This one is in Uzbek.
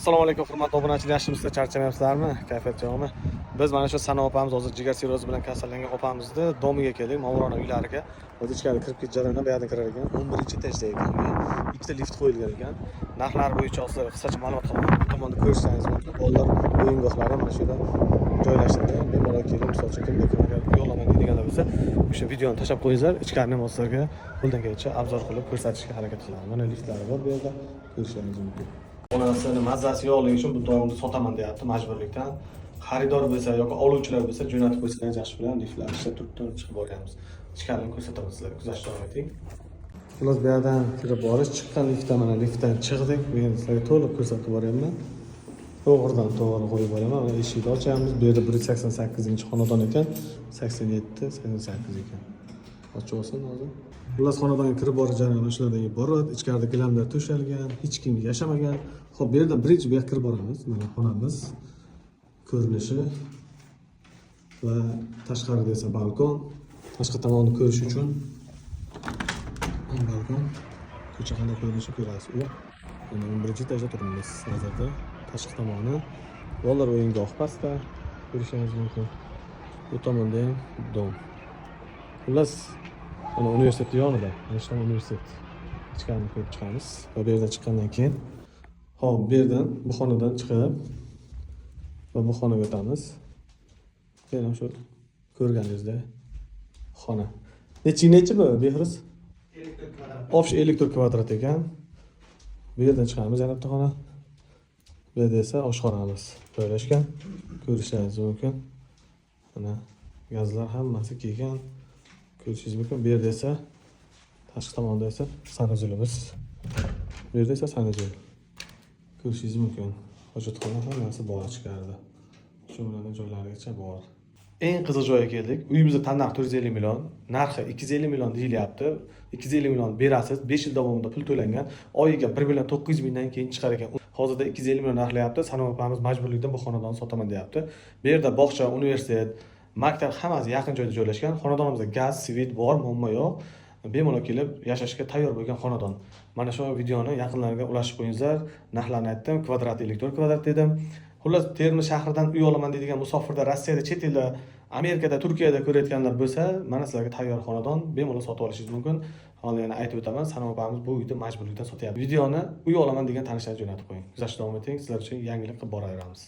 Assalomu alaykum hurmatli obunachilar, yaxshimisiz, charchamayapsizlarmi? Kayfiyat yo'qmi? Biz mana shu Sana opamiz hozir jigar sirrozi bilan kasallangan opamizni domiga keldik, Movrona uylariga. O'zi ichkari kirib ketib jarayonda bu yerdan kirar ekan. 11-etajda ekan. Ikkita lift qo'yilgan ekan. Narxlari bo'yicha hozir qisqacha ma'lumot qilaman. Bu tomonda ko'rishingiz mumkin. Bolalar o'yingohlari mana shu yerda joylashtirilgan. Bemalol kelib, misol uchun kimga yo'llaman deydiganlar bo'lsa, o'sha videoni tashlab qo'yingizlar. Ichkarini ham sizlarga qo'ldan kelgancha obzor qilib ko'rsatishga harakat qilaman. Mana liftlari bor bu yerda, ko'rishingiz mumkin. Onasini mazasi yo'qligi uchun bu doimni sotaman deyapti majburlikdan. Xaridor bo'lsa yoki oluvchilar bo'lsa jo'natib qo'ysangiz yaxshi bo'ladi. Liftlar ishlab turibdi, chiqib borganmiz. Ichkarini ko'rsataman sizlarga, kuzatishni davom eting. Xullas bu yerdan kirib borish, chiqqan liftdan mana liftdan chiqdik. Men sizlarga to'liq ko'rsatib boraman. To'g'ridan to'g'ri qo'yib boraman. Mana eshikni ochamiz. Bu yerda 188-xonadon ekan, 87-88 ekan. Ochib olsin hozir. Xullas xonadonga kirib borish jarayoni shulardan iborat. Ichkarida gilamlar to'shalgan, hech kim yashamagan. Xo'p, bu yerdan birinchi bu yoqqa kirib boramiz. Mana xonamiz ko'rinishi va tashqarida esa balkon. Tashqi tomonni ko'rish uchun balkon. Ko'cha qanday ko'rinishi ko'rasiz. Mana 11-etajda turibmiz hozirda. Tashqi tomoni bolalar o'yingohi pastda ko'rishingiz mumkin. Bu tomonda ham dom. Xullas mana universitet yonida, mana shu universitet. Ichkarini ko'rib chiqamiz. Va bu yerdan chiqqandan keyin hop, bu yerdan bu xonadan chiqib va bu xonaga o'tamiz. Yana shu ko'rganingizdek xona. Nechi bu, Behruz? 60 kvadrat ekan. Bu yerdan chiqamiz yana bitta xona. Bu yerda esa oshxonamiz joylashgan. Ko'rishingiz mumkin. Mana gazlar hammasi kelgan. Ko'rishingiz mumkin. Bu yerda esa tashqi tomonda esa sanuzilimiz. Bu yerda esa sanuzil. Ko'rishingiz mumkin. Hojatxona hammasi bor ichkarida. Shu bilan joylarigacha bor. Eng qiziq joyga keldik. Uyimizni tannarxi 450 million, narxi 250 million deyilyapti. 250 million berasiz, 5 yil davomida pul to'langan. Oyiga 1 million 900 mingdan keyin chiqar ekan. Hozirda 250 million narxlayapti. Sanoq opamiz majburlikdan bu xonadonni sotaman deyapti. Bu yerda bog'cha, universitet, maktab hammasi yaqin joyda joylashgan. Xonadonimizda gaz, svit bor, muammo yo'q. Bemalol kelib yashashga tayyor bo'lgan xonadon. Mana shu videoni yaqinlarga ulashib qo'yingizlar. Narxlarni aytdim, kvadrat 54 kvadrat dedim. Xullas, Termiz shahridan uy olaman deydigan musofirda Rossiyada, chet elda, Amerikada, Turkiyada ko'rayotganlar bo'lsa, mana sizlarga tayyor xonadon bemalol sotib olishingiz mumkin. Hozir yana aytib o'taman, Sanoq opamiz bu uyni majburlikdan sotyapti. Videoni uy olaman degan tanishlarga jo'natib qo'ying. Kuzatishda davom eting. Sizlar uchun yangilik qilib boraveramiz.